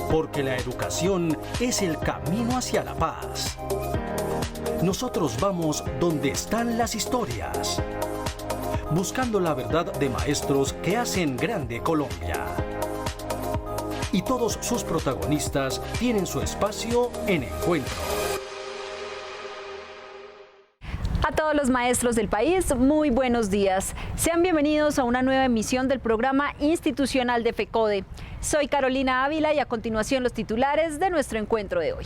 porque la educación es el camino hacia la paz. Nosotros vamos donde están las historias, buscando la verdad de maestros que hacen grande Colombia. Y todos sus protagonistas tienen su espacio en Encuentro. A todos los maestros del país, muy buenos días. Sean bienvenidos a una nueva emisión del programa institucional de FECODE. Soy Carolina Ávila y a continuación los titulares de nuestro encuentro de hoy.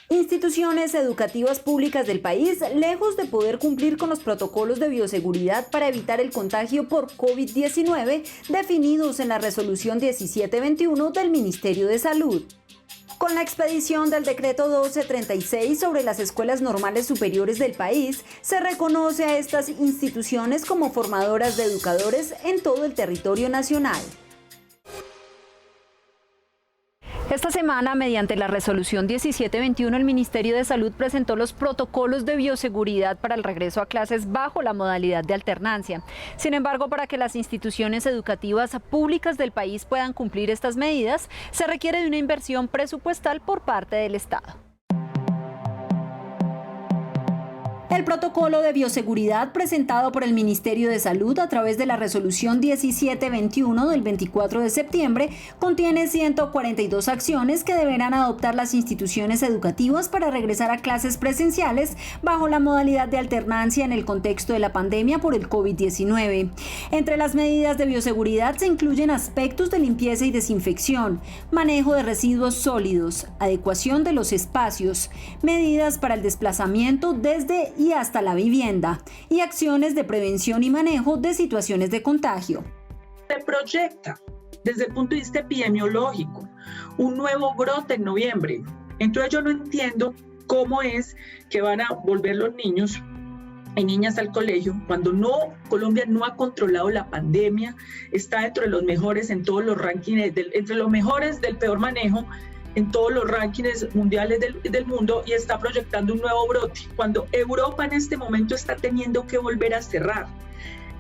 Instituciones educativas públicas del país, lejos de poder cumplir con los protocolos de bioseguridad para evitar el contagio por COVID-19 definidos en la Resolución 1721 del Ministerio de Salud. Con la expedición del decreto 1236 sobre las escuelas normales superiores del país, se reconoce a estas instituciones como formadoras de educadores en todo el territorio nacional. Esta semana, mediante la resolución 1721, el Ministerio de Salud presentó los protocolos de bioseguridad para el regreso a clases bajo la modalidad de alternancia. Sin embargo, para que las instituciones educativas públicas del país puedan cumplir estas medidas, se requiere de una inversión presupuestal por parte del Estado. El protocolo de bioseguridad presentado por el Ministerio de Salud a través de la resolución 1721 del 24 de septiembre contiene 142 acciones que deberán adoptar las instituciones educativas para regresar a clases presenciales bajo la modalidad de alternancia en el contexto de la pandemia por el COVID-19. Entre las medidas de bioseguridad se incluyen aspectos de limpieza y desinfección, manejo de residuos sólidos, adecuación de los espacios, medidas para el desplazamiento desde y hasta la vivienda y acciones de prevención y manejo de situaciones de contagio. Se proyecta desde el punto de vista epidemiológico un nuevo brote en noviembre. Entonces yo no entiendo cómo es que van a volver los niños y niñas al colegio cuando Colombia no ha controlado la pandemia, está entre los mejores en todos los rankings, entre los mejores del peor manejo en todos los rankings mundiales del mundo y está proyectando un nuevo brote, cuando Europa en este momento está teniendo que volver a cerrar.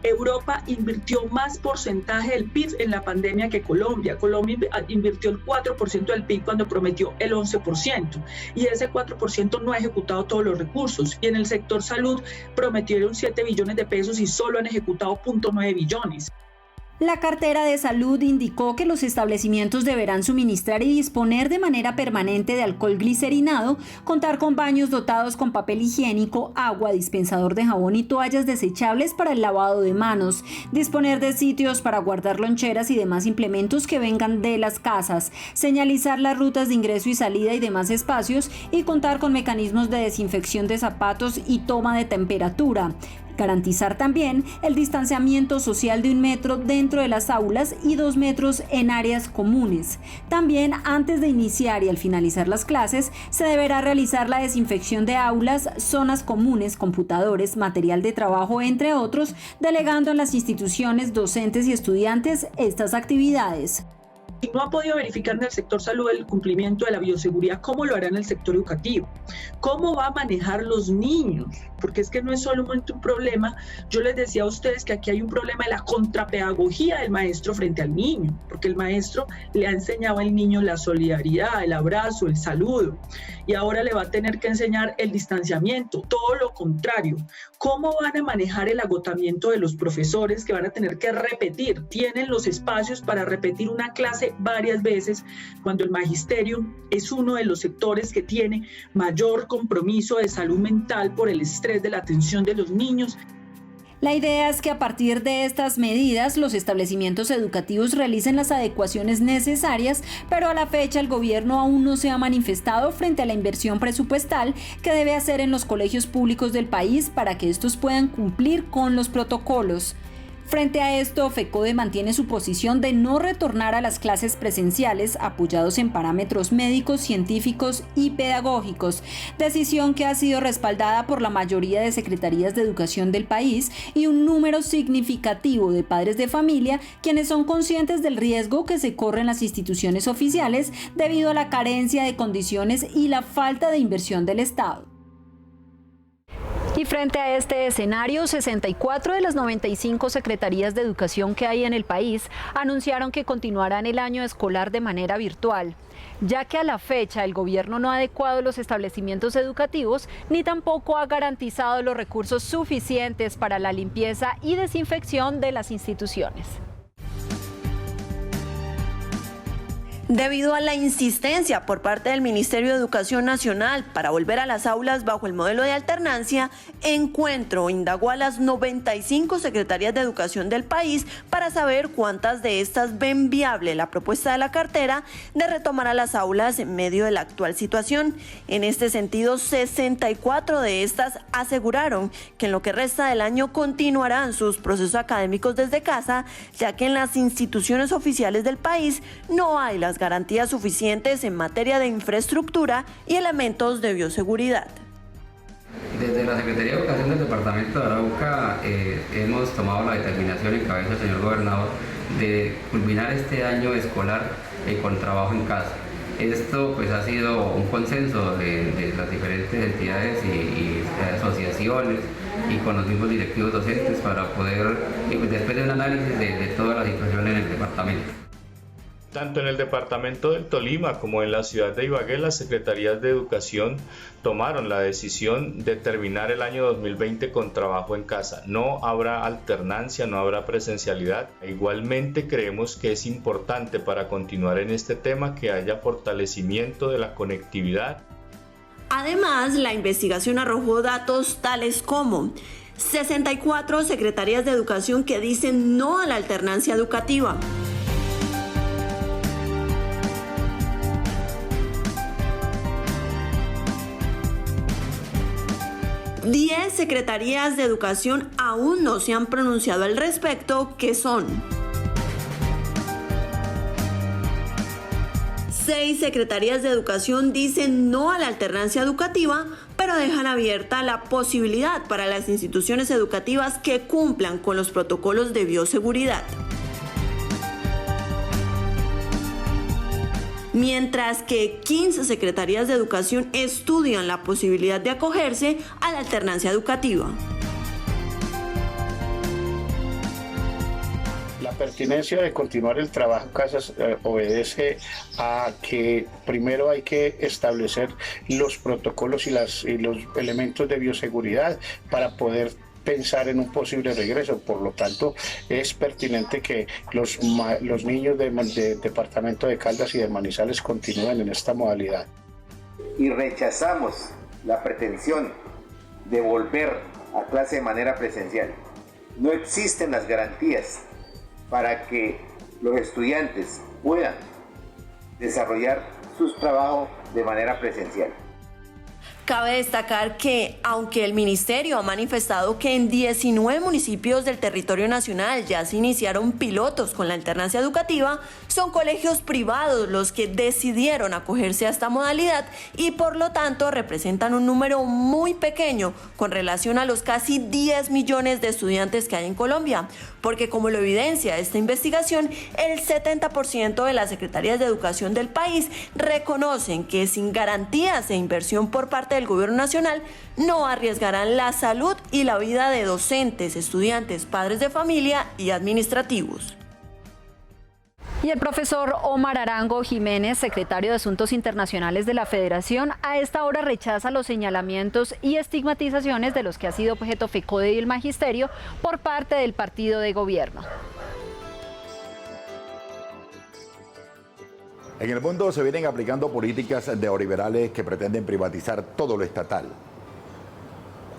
Europa invirtió más porcentaje del PIB en la pandemia que Colombia. Colombia invirtió el 4% del PIB cuando prometió el 11%, y ese 4% no ha ejecutado todos los recursos. Y en el sector salud prometieron 7 billones de pesos y solo han ejecutado 0.9 billones. La cartera de salud indicó que los establecimientos deberán suministrar y disponer de manera permanente de alcohol glicerinado, contar con baños dotados con papel higiénico, agua, dispensador de jabón y toallas desechables para el lavado de manos, disponer de sitios para guardar loncheras y demás implementos que vengan de las casas, señalizar las rutas de ingreso y salida y demás espacios y contar con mecanismos de desinfección de zapatos y toma de temperatura. Garantizar también el distanciamiento social de 1 metro dentro de las aulas y 2 metros en áreas comunes. También, antes de iniciar y al finalizar las clases, se deberá realizar la desinfección de aulas, zonas comunes, computadores, material de trabajo, entre otros, delegando en las instituciones, docentes y estudiantes estas actividades. Si no ha podido verificar en el sector salud el cumplimiento de la bioseguridad, ¿cómo lo hará en el sector educativo? ¿Cómo va a manejar los niños? Porque es que no es solamente un problema. Yo les decía a ustedes que aquí hay un problema de la contrapedagogía del maestro frente al niño, porque el maestro le ha enseñado al niño la solidaridad, el abrazo, el saludo, y ahora le va a tener que enseñar el distanciamiento, todo lo contrario. ¿Cómo van a manejar el agotamiento de los profesores que van a tener que repetir? Tienen los espacios para repetir una clase varias veces cuando el magisterio es uno de los sectores que tiene mayor compromiso de salud mental por el estrés de la atención de los niños. La idea es que a partir de estas medidas los establecimientos educativos realicen las adecuaciones necesarias, pero a la fecha el gobierno aún no se ha manifestado frente a la inversión presupuestal que debe hacer en los colegios públicos del país para que estos puedan cumplir con los protocolos. Frente a esto, FECODE mantiene su posición de no retornar a las clases presenciales apoyados en parámetros médicos, científicos y pedagógicos, decisión que ha sido respaldada por la mayoría de secretarías de educación del país y un número significativo de padres de familia quienes son conscientes del riesgo que se corre en las instituciones oficiales debido a la carencia de condiciones y la falta de inversión del Estado. Y frente a este escenario, 64 de las 95 secretarías de educación que hay en el país anunciaron que continuarán el año escolar de manera virtual, ya que a la fecha el gobierno no ha adecuado los establecimientos educativos ni tampoco ha garantizado los recursos suficientes para la limpieza y desinfección de las instituciones. Debido a la insistencia por parte del Ministerio de Educación Nacional para volver a las aulas bajo el modelo de alternancia, Encuentro indagó a las 95 secretarías de educación del país para saber cuántas de estas ven viable la propuesta de la cartera de retomar a las aulas en medio de la actual situación. En este sentido, 64 de estas aseguraron que en lo que resta del año continuarán sus procesos académicos desde casa, ya que en las instituciones oficiales del país no hay las garantías suficientes en materia de infraestructura y elementos de bioseguridad. Desde la Secretaría de Educación del Departamento de Arauca hemos tomado la determinación en cabeza del señor gobernador de culminar este año escolar con trabajo en casa. Esto pues ha sido un consenso de las diferentes entidades y asociaciones y con los mismos directivos docentes para poder, después de un análisis de toda la situación en el departamento. Tanto en el departamento del Tolima como en la ciudad de Ibagué, las secretarías de educación tomaron la decisión de terminar el año 2020 con trabajo en casa. No habrá alternancia, no habrá presencialidad. Igualmente creemos que es importante para continuar en este tema que haya fortalecimiento de la conectividad. Además, la investigación arrojó datos tales como 64 secretarías de educación que dicen no a la alternancia educativa. 10 secretarías de educación aún no se han pronunciado al respecto, que son 6 secretarías de educación dicen no a la alternancia educativa, pero dejan abierta la posibilidad para las instituciones educativas que cumplan con los protocolos de bioseguridad. Mientras que 15 secretarías de educación estudian la posibilidad de acogerse a la alternancia educativa. La pertinencia de continuar el trabajo en casa obedece a que primero hay que establecer los protocolos y los elementos de bioseguridad para poder pensar en un posible regreso. Por lo tanto, es pertinente que los niños del departamento de Caldas y de Manizales continúen en esta modalidad. Y rechazamos la pretensión de volver a clase de manera presencial. No existen las garantías para que los estudiantes puedan desarrollar sus trabajos de manera presencial. Cabe destacar que, aunque el ministerio ha manifestado que en 19 municipios del territorio nacional ya se iniciaron pilotos con la alternancia educativa, son colegios privados los que decidieron acogerse a esta modalidad y por lo tanto representan un número muy pequeño con relación a los casi 10 millones de estudiantes que hay en Colombia, porque como lo evidencia esta investigación, el 70% de las secretarías de educación del país reconocen que sin garantías e inversión por parte del gobierno nacional no arriesgarán la salud y la vida de docentes, estudiantes, padres de familia y administrativos. Y el profesor Omar Arango Jiménez, secretario de Asuntos Internacionales de la Federación, a esta hora rechaza los señalamientos y estigmatizaciones de los que ha sido objeto FECODE y el magisterio por parte del partido de gobierno. En el mundo se vienen aplicando políticas neoliberales que pretenden privatizar todo lo estatal,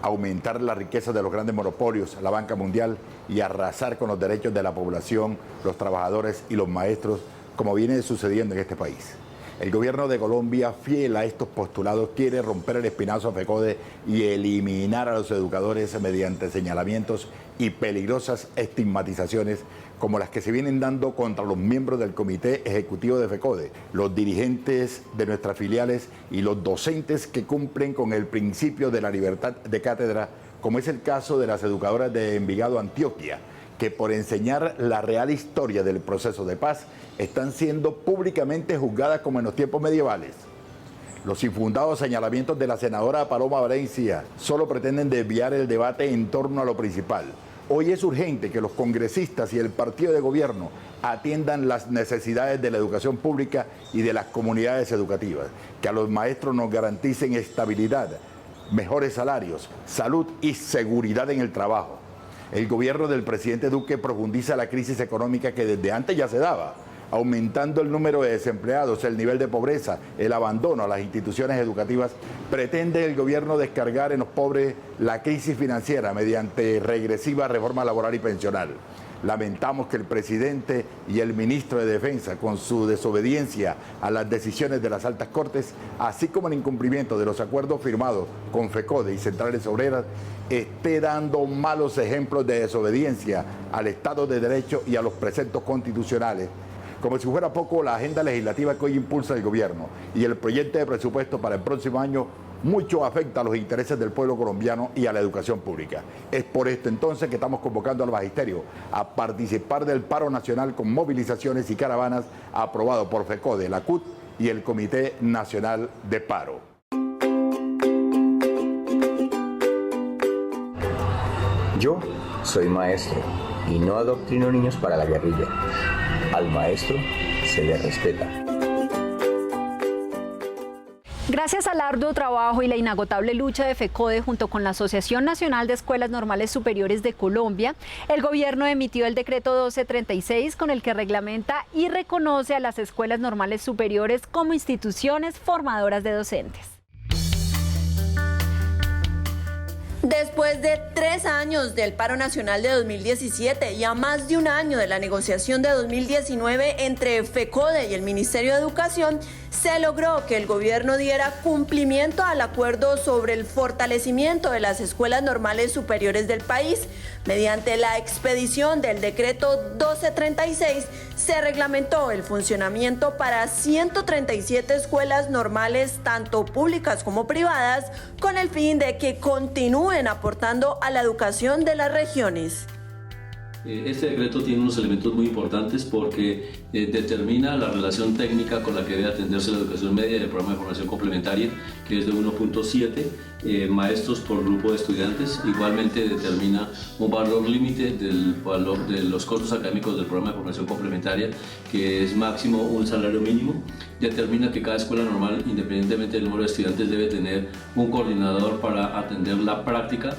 aumentar la riqueza de los grandes monopolios, la banca mundial y arrasar con los derechos de la población, los trabajadores y los maestros, como viene sucediendo en este país. El gobierno de Colombia, fiel a estos postulados, quiere romper el espinazo a FECODE y eliminar a los educadores mediante señalamientos y peligrosas estigmatizaciones como las que se vienen dando contra los miembros del Comité Ejecutivo de FECODE, los dirigentes de nuestras filiales y los docentes que cumplen con el principio de la libertad de cátedra, como es el caso de las educadoras de Envigado, Antioquia, que por enseñar la real historia del proceso de paz están siendo públicamente juzgadas como en los tiempos medievales. Los infundados señalamientos de la senadora Paloma Valencia solo pretenden desviar el debate en torno a lo principal. Hoy es urgente que los congresistas y el partido de gobierno atiendan las necesidades de la educación pública y de las comunidades educativas, que a los maestros nos garanticen estabilidad, mejores salarios, salud y seguridad en el trabajo. El gobierno del presidente Duque profundiza la crisis económica que desde antes ya se daba, aumentando el número de desempleados, el nivel de pobreza, el abandono a las instituciones educativas. Pretende el gobierno descargar en los pobres la crisis financiera mediante regresiva reforma laboral y pensional. Lamentamos que el presidente y el ministro de Defensa, con su desobediencia a las decisiones de las altas cortes, así como el incumplimiento de los acuerdos firmados con FECODE y centrales obreras, esté dando malos ejemplos de desobediencia al Estado de Derecho y a los preceptos constitucionales. Como si fuera poco, la agenda legislativa que hoy impulsa el gobierno y el proyecto de presupuesto para el próximo año mucho afecta a los intereses del pueblo colombiano y a la educación pública. Es por esto entonces que estamos convocando al magisterio a participar del paro nacional con movilizaciones y caravanas aprobado por FECODE, la CUT y el Comité Nacional de Paro. Yo soy maestro y no adoctrino niños para la guerrilla. Al maestro se le respeta. Gracias al arduo trabajo y la inagotable lucha de FECODE junto con la Asociación Nacional de Escuelas Normales Superiores de Colombia, el gobierno emitió el decreto 1236 con el que reglamenta y reconoce a las escuelas normales superiores como instituciones formadoras de docentes. Después de 3 años del paro nacional de 2017 y a más de un año de la negociación de 2019 entre FECODE y el Ministerio de Educación, se logró que el gobierno diera cumplimiento al acuerdo sobre el fortalecimiento de las escuelas normales superiores del país. Mediante la expedición del decreto 1236 se reglamentó el funcionamiento para 137 escuelas normales, tanto públicas como privadas, con el fin de que continúen aportando a la educación de las regiones. Este decreto tiene unos elementos muy importantes porque determina la relación técnica con la que debe atenderse la educación media y el programa de formación complementaria, que es de 1.7 maestros por grupo de estudiantes. Igualmente determina un valor límite del valor de los costos académicos del programa de formación complementaria, que es máximo un salario mínimo. Determina que cada escuela normal, independientemente del número de estudiantes, debe tener un coordinador para atender la práctica.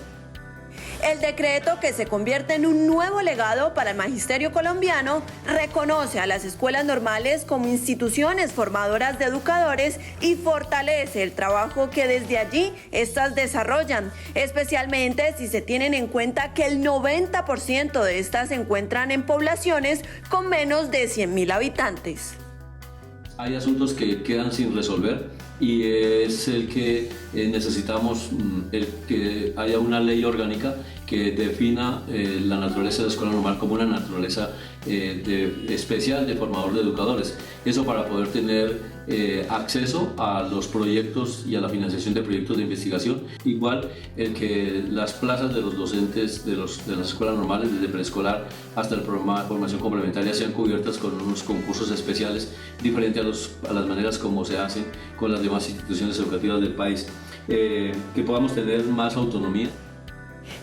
El decreto, que se convierte en un nuevo legado para el magisterio colombiano, reconoce a las escuelas normales como instituciones formadoras de educadores y fortalece el trabajo que desde allí estas desarrollan, especialmente si se tienen en cuenta que el 90% de estas se encuentran en poblaciones con menos de 100.000 habitantes. Hay asuntos que quedan sin resolver y es el que necesitamos, el que haya una ley orgánica que defina la naturaleza de la escuela normal como una naturaleza especial de formador de educadores. Eso para poder tener acceso a los proyectos y a la financiación de proyectos de investigación. Igual el que las plazas de los docentes de las escuelas normales, desde preescolar hasta el programa de formación complementaria, sean cubiertas con unos concursos especiales diferentes a las maneras como se hacen con las demás instituciones educativas del país. Que podamos tener más autonomía.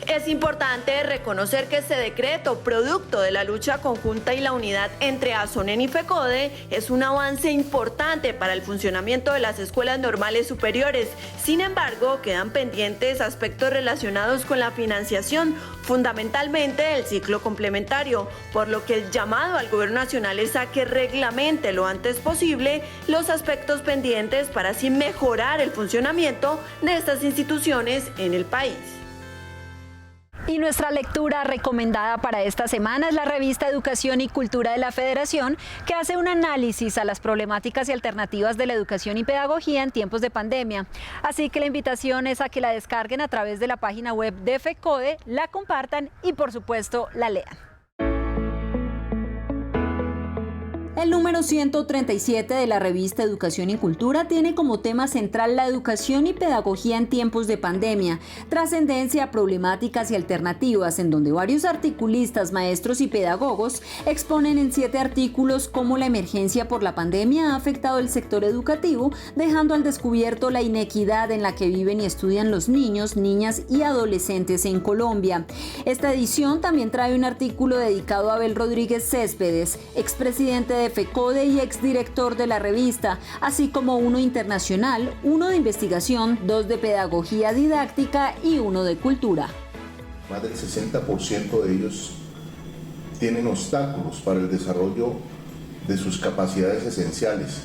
Es importante reconocer que este decreto, producto de la lucha conjunta y la unidad entre ASONEN y FECODE, es un avance importante para el funcionamiento de las escuelas normales superiores. Sin embargo, quedan pendientes aspectos relacionados con la financiación, fundamentalmente el ciclo complementario, por lo que el llamado al Gobierno Nacional es a que reglamente lo antes posible los aspectos pendientes para así mejorar el funcionamiento de estas instituciones en el país. Y nuestra lectura recomendada para esta semana es la revista Educación y Cultura de la Federación, que hace un análisis a las problemáticas y alternativas de la educación y pedagogía en tiempos de pandemia. Así que la invitación es a que la descarguen a través de la página web de FECODE, la compartan y por supuesto la lean. El número 137 de la revista Educación y Cultura tiene como tema central la educación y pedagogía en tiempos de pandemia, trascendencia, problemáticas y alternativas, en donde varios articulistas, maestros y pedagogos exponen en 7 artículos cómo la emergencia por la pandemia ha afectado el sector educativo, dejando al descubierto la inequidad en la que viven y estudian los niños, niñas y adolescentes en Colombia. Esta edición también trae un artículo dedicado a Abel Rodríguez Céspedes, expresidente de FECODE y exdirector de la revista, así como uno internacional, uno de investigación, 2 de pedagogía didáctica y uno de cultura. Más del 60% de ellos tienen obstáculos para el desarrollo de sus capacidades esenciales,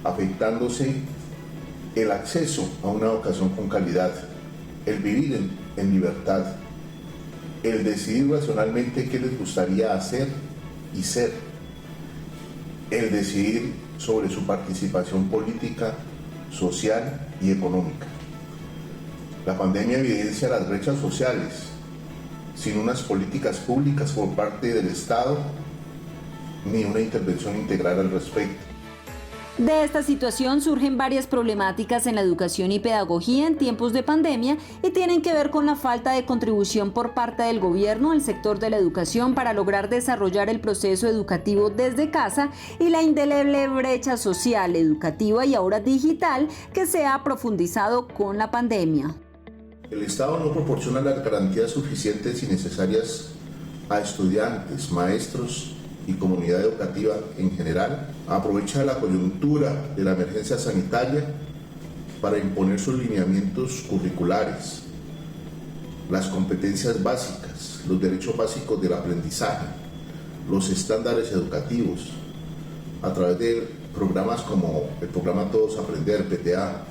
afectándose el acceso a una educación con calidad, el vivir en libertad, el decidir racionalmente qué les gustaría hacer y ser, el decidir sobre su participación política, social y económica. La pandemia evidencia las brechas sociales. Sin unas políticas públicas por parte del Estado, ni una intervención integral al respecto. De esta situación surgen varias problemáticas en la educación y pedagogía en tiempos de pandemia y tienen que ver con la falta de contribución por parte del gobierno al sector de la educación para lograr desarrollar el proceso educativo desde casa y la indeleble brecha social, educativa y ahora digital que se ha profundizado con la pandemia. El Estado no proporciona las garantías suficientes y necesarias a estudiantes, maestros y comunidad educativa en general. Aprovecha la coyuntura de la emergencia sanitaria para imponer sus lineamientos curriculares, las competencias básicas, los derechos básicos del aprendizaje, los estándares educativos, a través de programas como el programa Todos Aprender, PTA,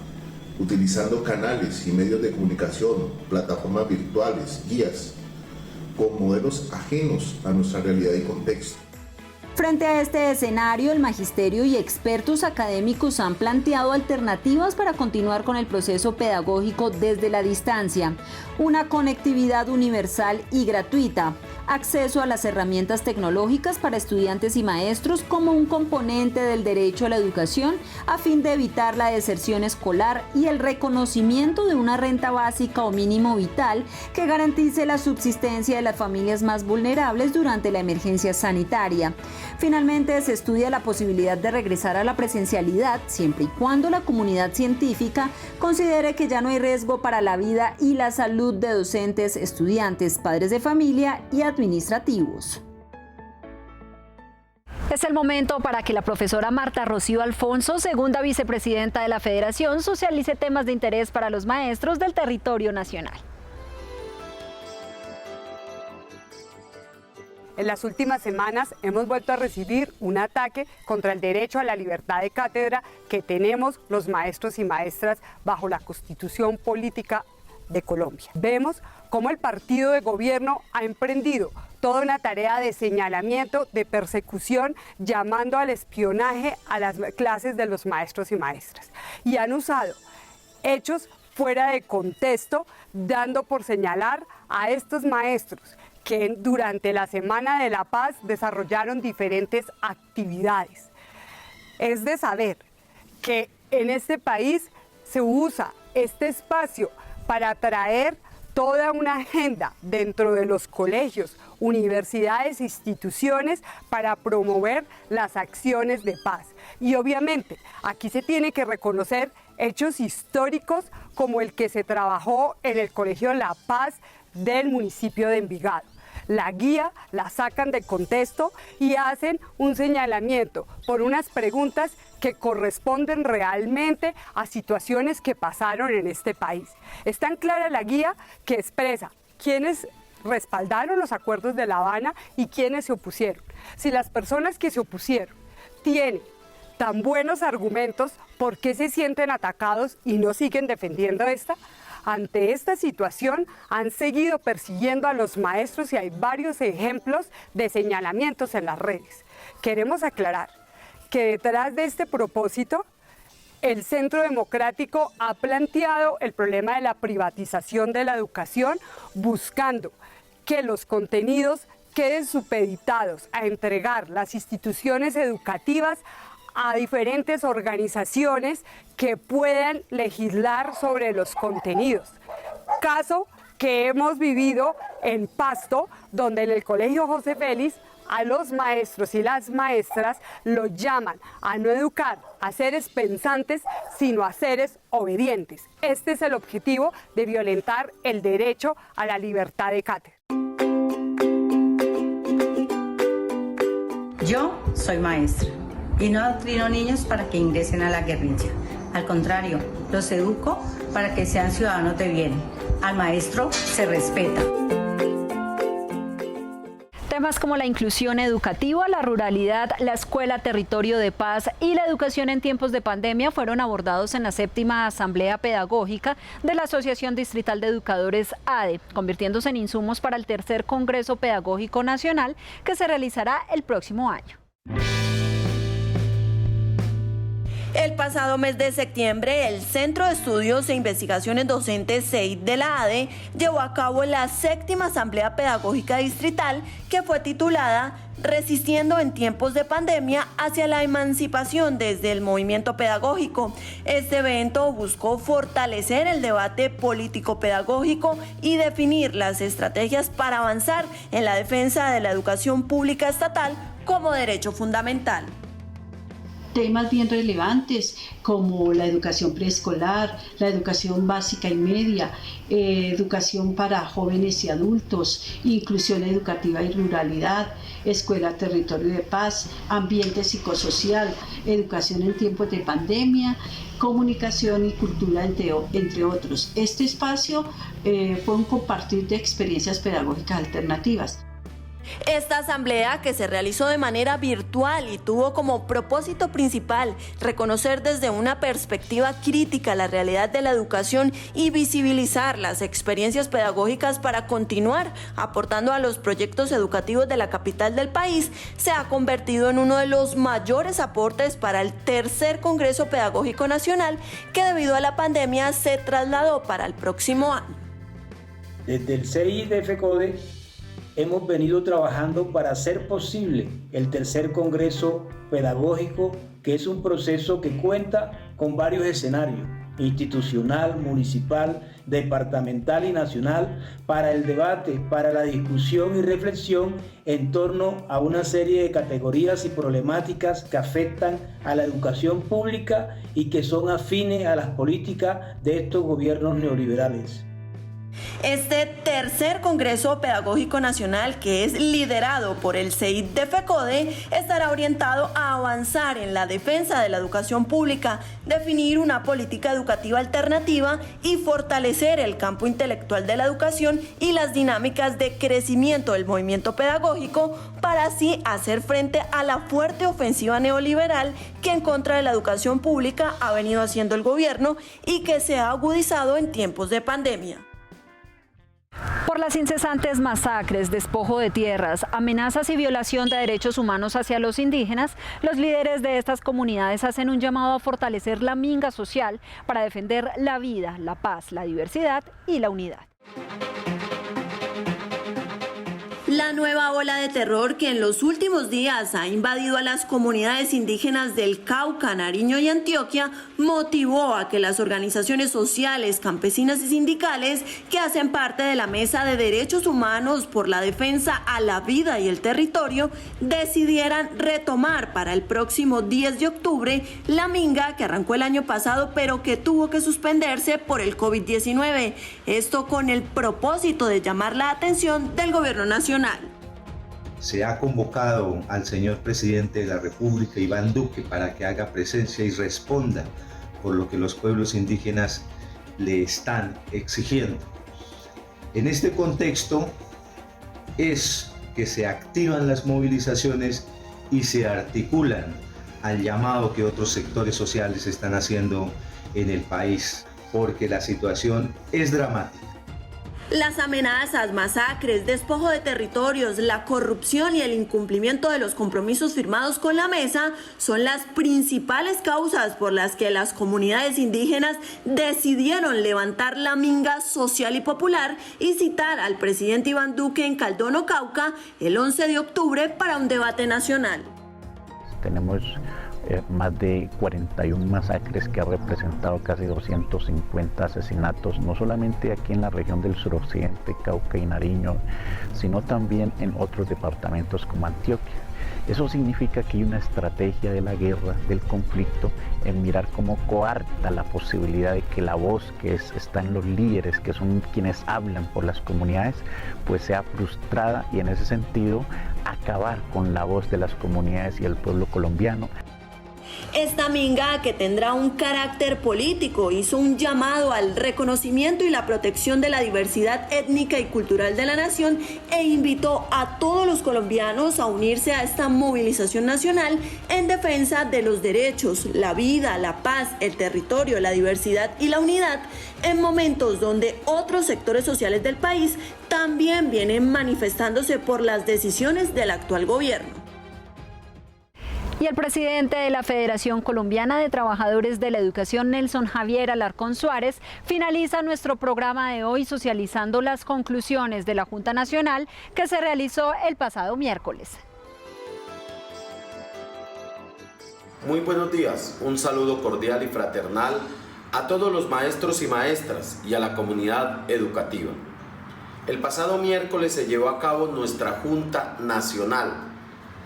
utilizando canales y medios de comunicación, plataformas virtuales, guías, con modelos ajenos a nuestra realidad y contexto. Frente a este escenario, el magisterio y expertos académicos han planteado alternativas para continuar con el proceso pedagógico desde la distancia. Una conectividad universal y gratuita, acceso a las herramientas tecnológicas para estudiantes y maestros como un componente del derecho a la educación a fin de evitar la deserción escolar y el reconocimiento de una renta básica o mínimo vital que garantice la subsistencia de las familias más vulnerables durante la emergencia sanitaria. Finalmente, se estudia la posibilidad de regresar a la presencialidad siempre y cuando la comunidad científica considere que ya no hay riesgo para la vida y la salud de docentes, estudiantes, padres de familia y administrativos. Es el momento para que la profesora Marta Rocío Alfonso, segunda vicepresidenta de la Federación, socialice temas de interés para los maestros del territorio nacional. En las últimas semanas hemos vuelto a recibir un ataque contra el derecho a la libertad de cátedra que tenemos los maestros y maestras bajo la Constitución Política de Colombia. Vemos cómo el partido de gobierno ha emprendido toda una tarea de señalamiento, de persecución, llamando al espionaje a las clases de los maestros y maestras. Y han usado hechos fuera de contexto, dando por señalar a estos maestros que durante la Semana de la Paz desarrollaron diferentes actividades. Es de saber que en este país se usa este espacio para traer toda una agenda dentro de los colegios, universidades, instituciones para promover las acciones de paz. Y obviamente aquí se tiene que reconocer hechos históricos como el que se trabajó en el Colegio La Paz del municipio de Envigado. La guía la sacan de contexto y hacen un señalamiento por unas preguntas que corresponden realmente a situaciones que pasaron en este país. Es tan clara la guía que expresa quiénes respaldaron los acuerdos de La Habana y quiénes se opusieron. Si las personas que se opusieron tienen tan buenos argumentos, ¿por qué se sienten atacados y no siguen defendiendo esta? Ante esta situación han seguido persiguiendo a los maestros y hay varios ejemplos de señalamientos en las redes. Queremos aclarar que detrás de este propósito, el Centro Democrático ha planteado el problema de la privatización de la educación, buscando que los contenidos queden supeditados a entregar las instituciones educativas a diferentes organizaciones que puedan legislar sobre los contenidos. Caso que hemos vivido en Pasto, donde en el Colegio José Félix a los maestros y las maestras los llaman a no educar a seres pensantes, sino a seres obedientes. Este es el objetivo de violentar el derecho a la libertad de cátedra. Yo soy maestra y no adoctrino niños para que ingresen a la guerrilla. Al contrario, los educo para que sean ciudadanos de bien. Al maestro se respeta. Temas como la inclusión educativa, la ruralidad, la escuela territorio de paz y la educación en tiempos de pandemia fueron abordados en la 7ª Asamblea Pedagógica de la Asociación Distrital de Educadores ADE, convirtiéndose en insumos para el tercer Congreso Pedagógico Nacional que se realizará el próximo año. El pasado mes de septiembre, el Centro de Estudios e Investigaciones Docentes CEID de la ADE llevó a cabo la 7ª Asamblea Pedagógica Distrital, que fue titulada Resistiendo en tiempos de pandemia hacia la emancipación desde el movimiento pedagógico. Este evento buscó fortalecer el debate político-pedagógico y definir las estrategias para avanzar en la defensa de la educación pública estatal como derecho fundamental. Temas bien relevantes como la educación preescolar, la educación básica y media, educación para jóvenes y adultos, inclusión educativa y ruralidad, escuela territorio de paz, ambiente psicosocial, educación en tiempos de pandemia, comunicación y cultura, entre otros. Este espacio fue un compartir de experiencias pedagógicas alternativas. Esta asamblea, que se realizó de manera virtual y tuvo como propósito principal reconocer desde una perspectiva crítica la realidad de la educación y visibilizar las experiencias pedagógicas para continuar aportando a los proyectos educativos de la capital del país, se ha convertido en uno de los mayores aportes para el tercer Congreso Pedagógico Nacional, que debido a la pandemia se trasladó para el próximo año. Desde el CEID de FECODE hemos venido trabajando para hacer posible el tercer Congreso Pedagógico, que es un proceso que cuenta con varios escenarios: institucional, municipal, departamental y nacional, para el debate, para la discusión y reflexión en torno a una serie de categorías y problemáticas que afectan a la educación pública y que son afines a las políticas de estos gobiernos neoliberales. Este tercer Congreso Pedagógico Nacional, que es liderado por el CEID de FECODE, estará orientado a avanzar en la defensa de la educación pública, definir una política educativa alternativa y fortalecer el campo intelectual de la educación y las dinámicas de crecimiento del movimiento pedagógico, para así hacer frente a la fuerte ofensiva neoliberal que en contra de la educación pública ha venido haciendo el gobierno y que se ha agudizado en tiempos de pandemia. Por las incesantes masacres, despojo de tierras, amenazas y violación de derechos humanos hacia los indígenas, los líderes de estas comunidades hacen un llamado a fortalecer la minga social para defender la vida, la paz, la diversidad y la unidad. La nueva ola de terror que en los últimos días ha invadido a las comunidades indígenas del Cauca, Nariño y Antioquia motivó a que las organizaciones sociales, campesinas y sindicales que hacen parte de la Mesa de Derechos Humanos por la Defensa a la Vida y el Territorio decidieran retomar para el próximo 10 de octubre la minga que arrancó el año pasado pero que tuvo que suspenderse por el COVID-19. Esto con el propósito de llamar la atención del gobierno nacional. Se ha convocado al señor presidente de la República, Iván Duque, para que haga presencia y responda por lo que los pueblos indígenas le están exigiendo. En este contexto es que se activan las movilizaciones y se articulan al llamado que otros sectores sociales están haciendo en el país, porque la situación es dramática. Las amenazas, masacres, despojo de territorios, la corrupción y el incumplimiento de los compromisos firmados con la mesa son las principales causas por las que las comunidades indígenas decidieron levantar la minga social y popular y citar al presidente Iván Duque en Caldono, Cauca, el 11 de octubre para un debate nacional. Tenemos más de 41 masacres que ha representado casi 250 asesinatos, no solamente aquí en la región del suroccidente, Cauca y Nariño, sino también en otros departamentos como Antioquia. Eso significa que hay una estrategia de la guerra, del conflicto, en mirar cómo coarta la posibilidad de que la voz que está en los líderes, que son quienes hablan por las comunidades, pues sea frustrada y en ese sentido acabar con la voz de las comunidades y el pueblo colombiano. Esta minga, que tendrá un carácter político, hizo un llamado al reconocimiento y la protección de la diversidad étnica y cultural de la nación e invitó a todos los colombianos a unirse a esta movilización nacional en defensa de los derechos, la vida, la paz, el territorio, la diversidad y la unidad, en momentos donde otros sectores sociales del país también vienen manifestándose por las decisiones del actual gobierno. Y el presidente de la Federación Colombiana de Trabajadores de la Educación, Nelson Javier Alarcón Suárez, finaliza nuestro programa de hoy socializando las conclusiones de la Junta Nacional que se realizó el pasado miércoles. Muy buenos días, un saludo cordial y fraternal a todos los maestros y maestras y a la comunidad educativa. El pasado miércoles se llevó a cabo nuestra Junta Nacional,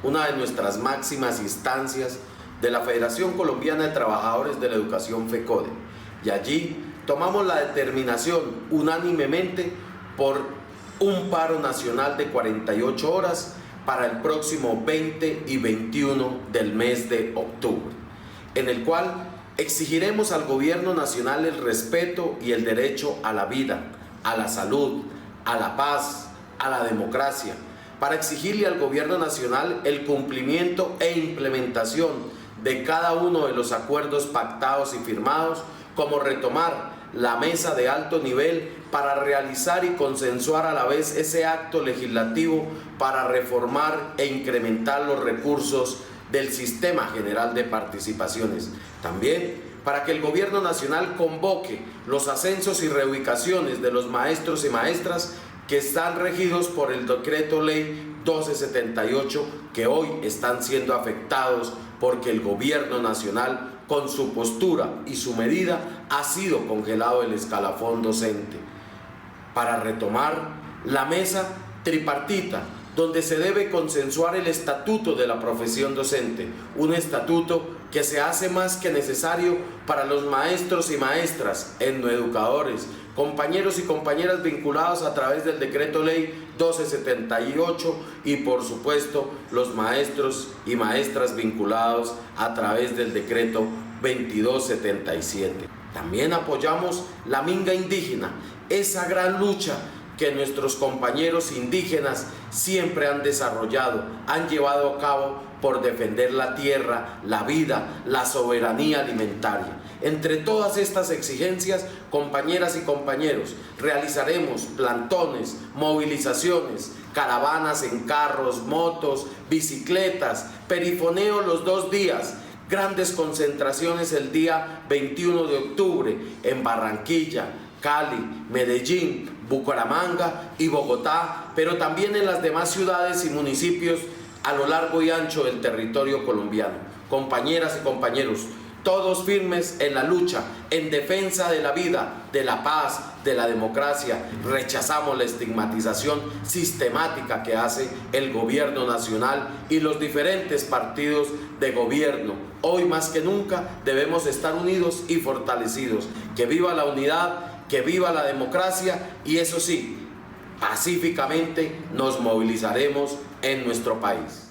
una de nuestras máximas instancias de la Federación Colombiana de Trabajadores de la Educación FECODE, y allí tomamos la determinación unánimemente por un paro nacional de 48 horas para el próximo 20 y 21 del mes de octubre, en el cual exigiremos al gobierno nacional el respeto y el derecho a la vida, a la salud, a la paz, a la democracia, para exigirle al gobierno nacional el cumplimiento e implementación de cada uno de los acuerdos pactados y firmados, como retomar la mesa de alto nivel para realizar y consensuar a la vez ese acto legislativo para reformar e incrementar los recursos del Sistema General de Participaciones. También para que el gobierno nacional convoque los ascensos y reubicaciones de los maestros y maestras que están regidos por el decreto ley 1278, que hoy están siendo afectados porque el gobierno nacional, con su postura y su medida, ha sido congelado el escalafón docente. Para retomar la mesa tripartita, donde se debe consensuar el estatuto de la profesión docente, un estatuto que se hace más que necesario para los maestros y maestras, etnoeducadores, compañeros y compañeras vinculados a través del decreto ley 1278 y por supuesto los maestros y maestras vinculados a través del decreto 2277. También apoyamos la minga indígena, esa gran lucha que nuestros compañeros indígenas siempre han desarrollado, han llevado a cabo por defender la tierra, la vida, la soberanía alimentaria. Entre todas estas exigencias, compañeras y compañeros, realizaremos plantones, movilizaciones, caravanas en carros, motos, bicicletas, perifoneo los 2 días, grandes concentraciones el día 21 de octubre en Barranquilla, Cali, Medellín, Bucaramanga y Bogotá, pero también en las demás ciudades y municipios a lo largo y ancho del territorio colombiano. Compañeras y compañeros, todos firmes en la lucha, en defensa de la vida, de la paz, de la democracia. Rechazamos la estigmatización sistemática que hace el gobierno nacional y los diferentes partidos de gobierno. Hoy más que nunca debemos estar unidos y fortalecidos. Que viva la unidad, que viva la democracia, y eso sí, pacíficamente nos movilizaremos en nuestro país.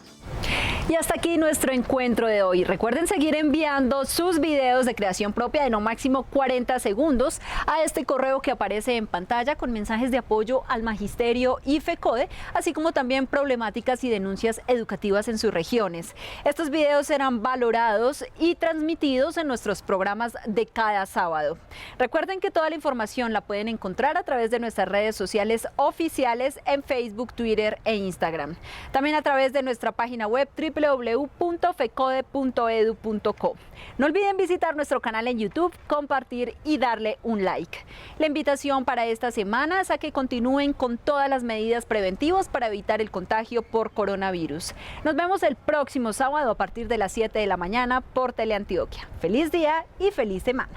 Y hasta aquí nuestro encuentro de hoy. Recuerden seguir enviando sus videos de creación propia de no máximo 40 segundos a este correo que aparece en pantalla con mensajes de apoyo al Magisterio y FECODE, así como también problemáticas y denuncias educativas en sus regiones. Estos videos serán valorados y transmitidos en nuestros programas de cada sábado. Recuerden que toda la información la pueden encontrar a través de nuestras redes sociales oficiales en Facebook, Twitter e Instagram. También a través de nuestra página web www.fecode.edu.co. No olviden visitar nuestro canal en YouTube, compartir y darle un like. La invitación para esta semana es a que continúen con todas las medidas preventivas para evitar el contagio por coronavirus. Nos vemos el próximo sábado a partir de las 7 de la mañana por Teleantioquia. Feliz día y feliz semana.